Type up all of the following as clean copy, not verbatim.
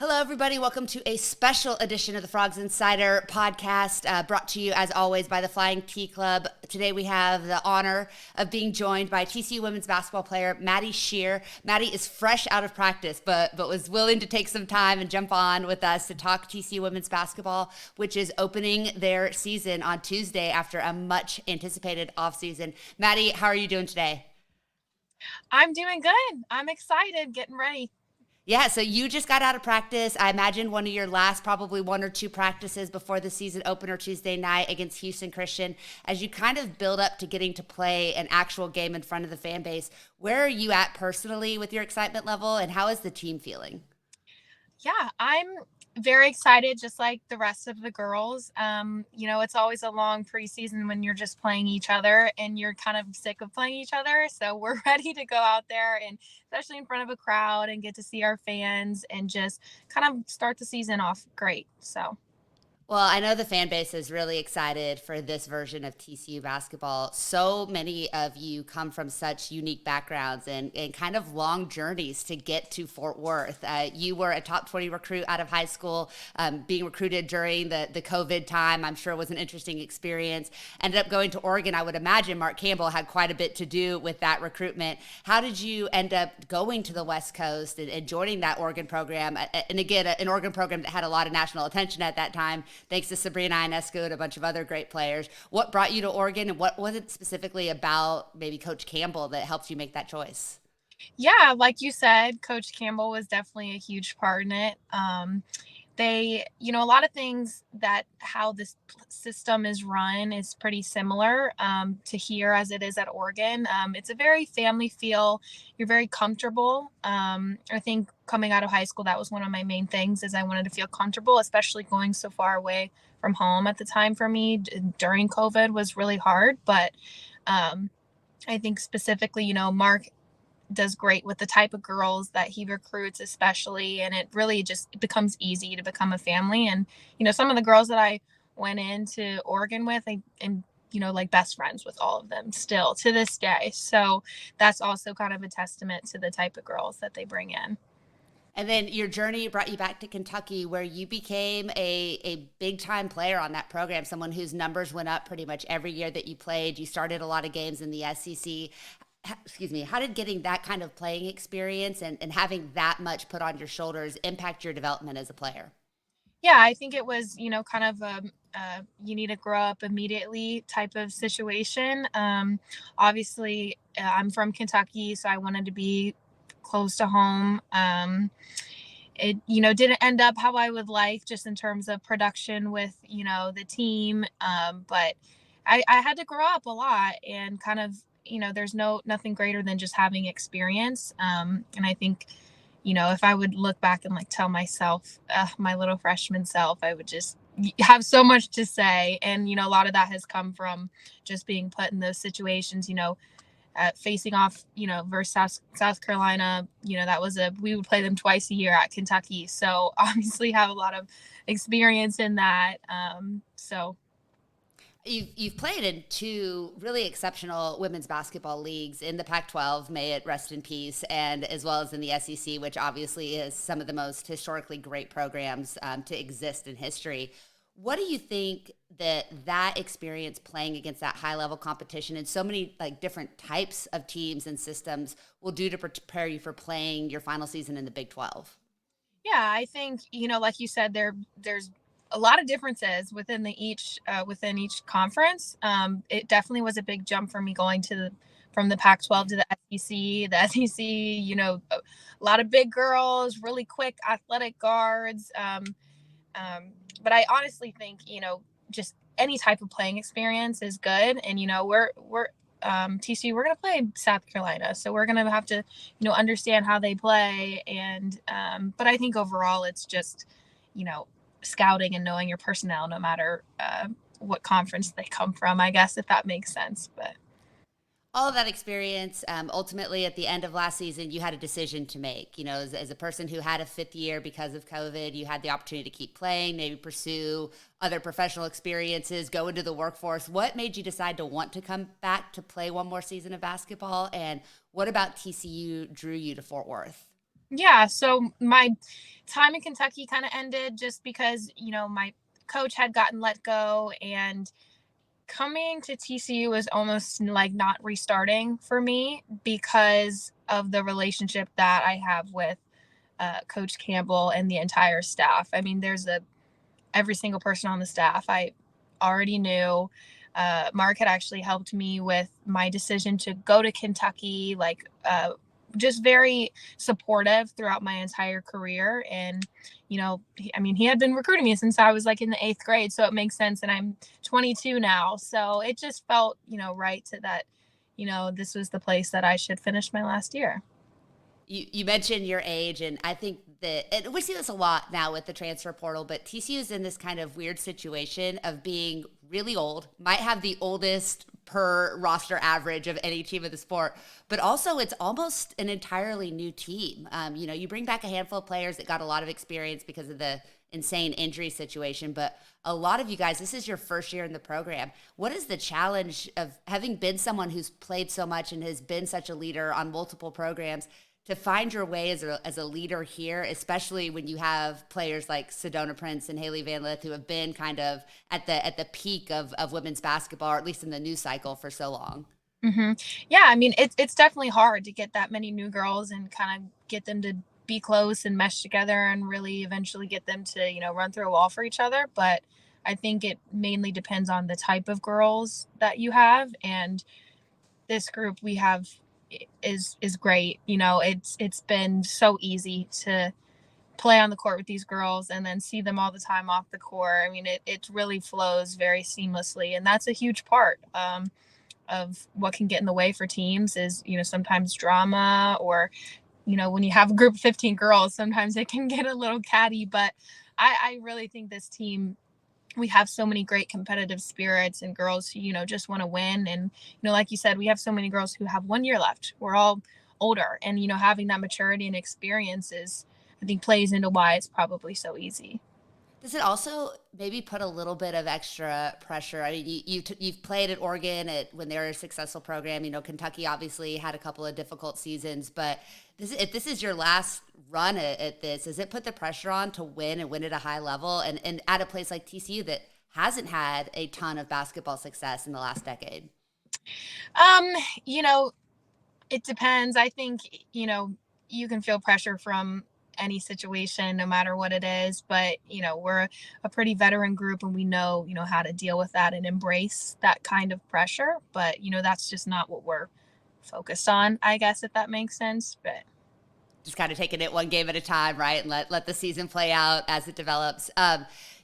Hello, everybody. Welcome to a special edition of the Frogs Insider podcast, brought to you, as always, by the Flying T Club. Today, we have the honor of being joined by TCU women's basketball player Maddie Scherr. Maddie is fresh out of practice, but was willing to take some time and jump on with us to talk TCU women's basketball, which is opening their season on Tuesday after a much anticipated offseason. Maddie, how are you doing today? I'm doing good. I'm excited, getting ready. Yeah, so you just got out of practice. I imagine one of your last, probably one or two practices before the season opener Tuesday night against Houston Christian. As you kind of build up to getting to play an actual game in front of the fan base, where are you at personally with your excitement level, and how is the team feeling? Yeah, I'm very excited, just like the rest of the girls. It's always a long preseason when you're just playing each other and you're kind of sick of playing each other. So we're ready to go out there and especially in front of a crowd and get to see our fans and just kind of start the season off great. So. Well, I know the fan base is really excited for this version of TCU basketball. So many of you come from such unique backgrounds and kind of long journeys to get to Fort Worth. You were a top 20 recruit out of high school, being recruited during the COVID time. I'm sure it was an interesting experience. Ended up going to Oregon. I would imagine Mark Campbell had quite a bit to do with that recruitment. How did you end up going to the West Coast and joining that Oregon program? And again, an Oregon program that had a lot of national attention at that time, thanks to Sabrina Ionescu and a bunch of other great players. What brought you to Oregon, and what was it specifically about maybe Coach Campbell that helped you make that choice? Yeah, like you said, Coach Campbell was definitely a huge part in it. A lot of things that how this system is run is pretty similar to here as it is at Oregon. It's a very family feel. You're very comfortable. I think coming out of high school, that was one of my main things is I wanted to feel comfortable, especially going so far away from home at the time for me during COVID was really hard. But um, I think specifically, Mark does great with the type of girls that he recruits, especially, and it really just becomes easy to become a family. And some of the girls that I went into Oregon with, I am like best friends with all of them still to this day. So that's also kind of a testament to the type of girls that they bring in. And then your journey brought you back to Kentucky, where you became a big time player on that program, someone whose numbers went up pretty much every year that you played. You started a lot of games in the SEC. Excuse me, how did getting that kind of playing experience and having that much put on your shoulders impact your development as a player? Yeah, I think it was, kind of you need to grow up immediately type of situation. Obviously, I'm from Kentucky, so I wanted to be close to home. It didn't end up how I would like just in terms of production with the team, but I had to grow up a lot and kind of there's nothing greater than just having experience, and I think if I would look back and like tell myself, my little freshman self, I would just have so much to say. And, a lot of that has come from just being put in those situations, facing off, versus South Carolina, we would play them twice a year at Kentucky. So obviously have a lot of experience in that. So You've played in two really exceptional women's basketball leagues in the Pac-12, may it rest in peace, and as well as in the SEC, which obviously is some of the most historically great programs to exist in history. What do you think that experience playing against that high level competition and so many like different types of teams and systems will do to prepare you for playing your final season in the Big 12? yeah, I think, like you said, there's a lot of differences within each conference. It definitely was a big jump for me going from the Pac-12 to the SEC. The SEC, a lot of big girls, really quick, athletic guards. But I honestly think just any type of playing experience is good. And we're TCU, we're going to play South Carolina, so we're going to have to understand how they play. And but I think overall it's just scouting and knowing your personnel no matter what conference they come from, I guess, if that makes sense. But All of that experience, ultimately at the end of last season, you had a decision to make. As a person who had a fifth year because of COVID, you had the opportunity to keep playing, maybe pursue other professional experiences, go into the workforce. What made you decide to want to come back to play one more season of basketball? And what about TCU drew you to Fort Worth? Yeah, so my time in Kentucky kind of ended just because, my coach had gotten let go, and coming to TCU was almost like not restarting for me because of the relationship that I have with Coach Campbell and the entire staff. I mean, every single person on the staff I already knew. Mark had actually helped me with my decision to go to Kentucky, like just very supportive throughout my entire career. And, he had been recruiting me since I was like in the eighth grade. So it makes sense. And I'm 22 now. So it just felt, right to that, this was the place that I should finish my last year. You mentioned your age, and I think that and we see this a lot now with the transfer portal, but TCU is in this kind of weird situation of being really old, might have the oldest per roster average of any team of the sport, but also it's almost an entirely new team. You bring back a handful of players that got a lot of experience because of the insane injury situation, but a lot of you guys, this is your first year in the program. What is the challenge of having been someone who's played so much and has been such a leader on multiple programs to find your way as a leader here, especially when you have players like Sedona Prince and Haley Van Lith who have been kind of at the peak of women's basketball, or at least in the news cycle for so long? Hmm. Yeah, I mean, it's definitely hard to get that many new girls and kind of get them to be close and mesh together and really eventually get them to, run through a wall for each other. But I think it mainly depends on the type of girls that you have. And this group we have is great. It's been so easy to play on the court with these girls and then see them all the time off the court. I mean, it really flows very seamlessly, and that's a huge part. Of what can get in the way for teams is, sometimes drama, or, when you have a group of 15 girls, sometimes it can get a little catty. But I really think this team, we have so many great competitive spirits and girls who, just want to win. And, like you said, we have so many girls who have 1 year left. We're all older, and, having that maturity and experience is, I think, plays into why it's probably so easy. Does it also maybe put a little bit of extra pressure? I mean, you've played at Oregon when they were a successful program. Kentucky obviously had a couple of difficult seasons, but if this is your last run at this, does it put the pressure on to win and win at a high level, and at a place like TCU that hasn't had a ton of basketball success in the last decade? Um, you know, It depends. I think, you can feel pressure from any situation, no matter what it is. But, we're a pretty veteran group, and we know, how to deal with that and embrace that kind of pressure. But, that's just not what we're focused on, I guess, if that makes sense. But Just kind of taking it one game at a time, right? And let the season play out as it develops.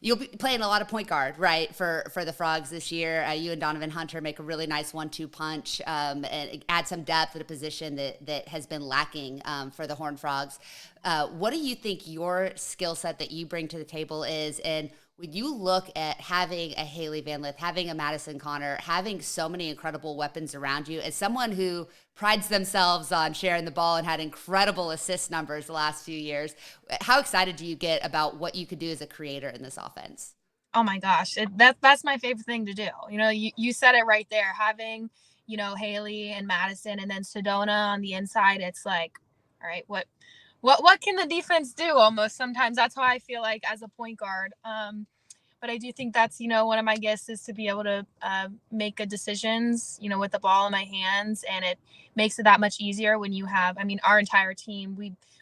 You'll be playing a lot of point guard, right, for the Frogs this year. You and Donovan Hunter make a really nice 1-2 punch, and add some depth at a position that has been lacking for the Horned Frogs. What do you think your skill set that you bring to the table is? And when you look at having a Haley Van Lith, having a Madison Connor, having so many incredible weapons around you, as someone who prides themselves on sharing the ball and had incredible assist numbers the last few years, how excited do you get about what you could do as a creator in this offense? oh my gosh, that's my favorite thing to do. You said it right there. Having, Haley and Madison, and then Sedona on the inside, it's like, all right, what can the defense do? Almost sometimes that's how I feel like as a point guard. But I do think that's, one of my gifts is to be able to make good decisions, with the ball in my hands. And it makes it that much easier when you have, I mean, our entire team,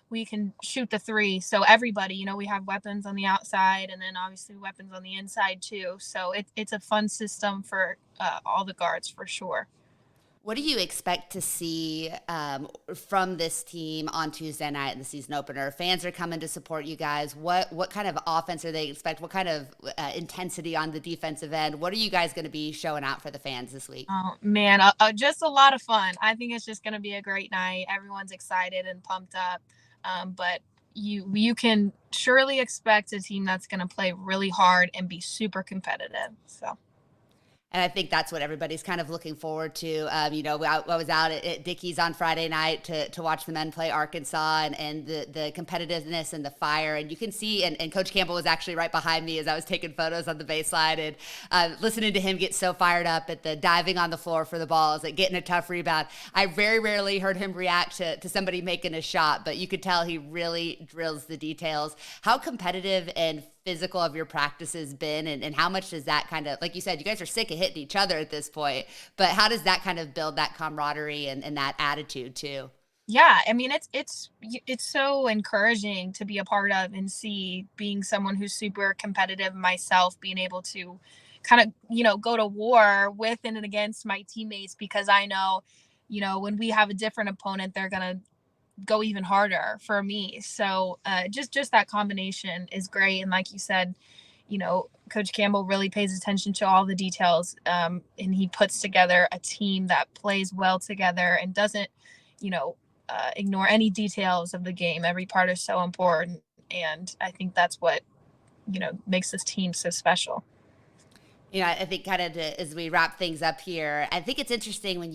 we can shoot the three. So everybody, we have weapons on the outside, and then obviously weapons on the inside too. So it's a fun system for all the guards for sure. What do you expect to see from this team on Tuesday night in the season opener? Fans are coming to support you guys. What kind of offense are they expect? What kind of intensity on the defensive end? What are you guys going to be showing out for the fans this week? Oh man, just a lot of fun. I think it's just going to be a great night. Everyone's excited and pumped up. But you can surely expect a team that's going to play really hard and be super competitive. So And I think that's what everybody's kind of looking forward to. I was out at Dickey's on Friday night to watch the men play Arkansas, and the competitiveness and the fire. And you can see, and Coach Campbell was actually right behind me as I was taking photos on the baseline, and listening to him get so fired up at the diving on the floor for the balls, at getting a tough rebound. I very rarely heard him react to somebody making a shot, but you could tell he really drills the details. How competitive and physical of your practices been, and how much does that kind of, like you said, you guys are sick of hitting each other at this point, but how does that kind of build that camaraderie and that attitude too? Yeah, I mean, it's so encouraging to be a part of and see, being someone who's super competitive myself, being able to kind of, go to war with and against my teammates, because I know, when we have a different opponent, they're going to go even harder for me. So just that combination is great. And like you said, Coach Campbell really pays attention to all the details, and he puts together a team that plays well together and doesn't, ignore any details of the game. Every part is so important, and I think that's what makes this team so special. I think kind of as we wrap things up here, I think it's interesting when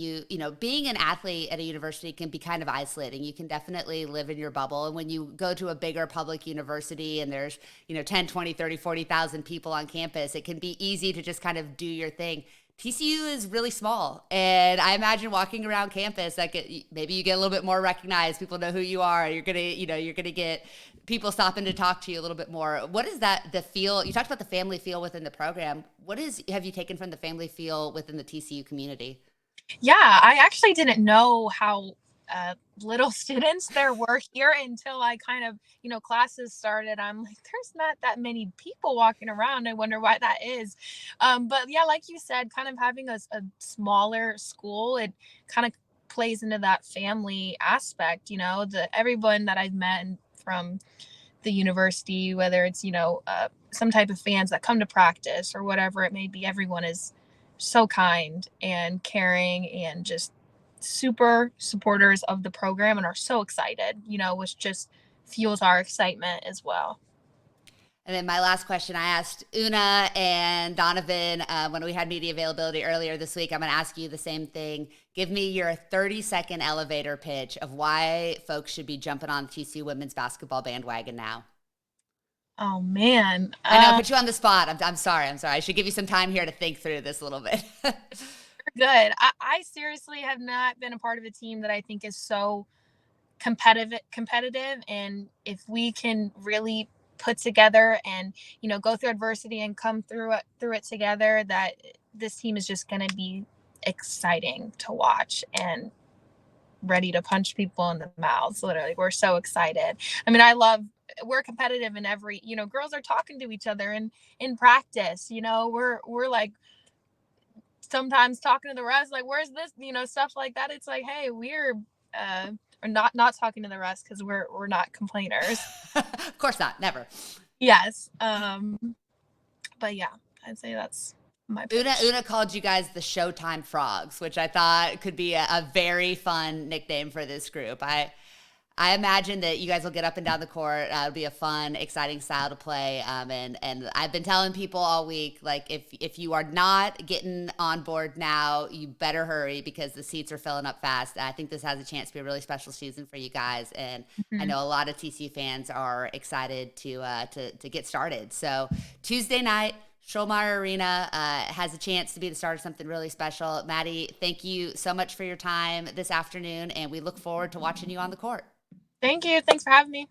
being an athlete at a university can be kind of isolating. You can definitely live in your bubble. And when you go to a bigger public university and there's, 10, 20, 30, 40,000 people on campus, it can be easy to just kind of do your thing. TCU is really small, and I imagine walking around campus, like maybe you get a little bit more recognized. People know who you are. You're gonna get people stopping to talk to you a little bit more. What is the feel? You talked about the family feel within the program. Have you taken from the family feel within the TCU community? Yeah, I actually didn't know how little students there were here until I kind of, classes started. I'm like, there's not that many people walking around. I wonder why that is. But yeah, like you said, kind of having a smaller school, it kind of plays into that family aspect. Everyone that I've met from the university, whether it's, some type of fans that come to practice or whatever it may be, everyone is so kind and caring and just super supporters of the program and are so excited, which just fuels our excitement as well. And then my last question, I asked Una and Donovan when we had media availability earlier this week. I'm going to ask you the same thing. Give me your 30-second elevator pitch of why folks should be jumping on the TCU women's basketball bandwagon now. Oh, man. I know, put you on the spot. I'm sorry. I should give you some time here to think through this a little bit. Good. I seriously have not been a part of a team that I think is so competitive. And if we can really put together and, go through adversity and come through it together, that this team is just going to be exciting to watch and ready to punch people in the mouths. Literally, we're so excited. I mean, we're competitive in every, girls are talking to each other in practice, we're like sometimes talking to the rest, like, where's this, stuff like that. It's like, hey, we're not talking to the rest because we're not complainers. Of course not, never. Yes. But yeah, I'd say that's my pitch. Una called you guys the Showtime Frogs, which I thought could be a very fun nickname for this group. I imagine that you guys will get up and down the court. It'll be a fun, exciting style to play. And I've been telling people all week, like, if you are not getting on board now, you better hurry because the seats are filling up fast. I think this has a chance to be a really special season for you guys. And I know a lot of TCU fans are excited to get started. So Tuesday night, Schulmeyer Arena has a chance to be the start of something really special. Maddie, thank you so much for your time this afternoon, and we look forward to watching you on the court. Thank you. Thanks for having me.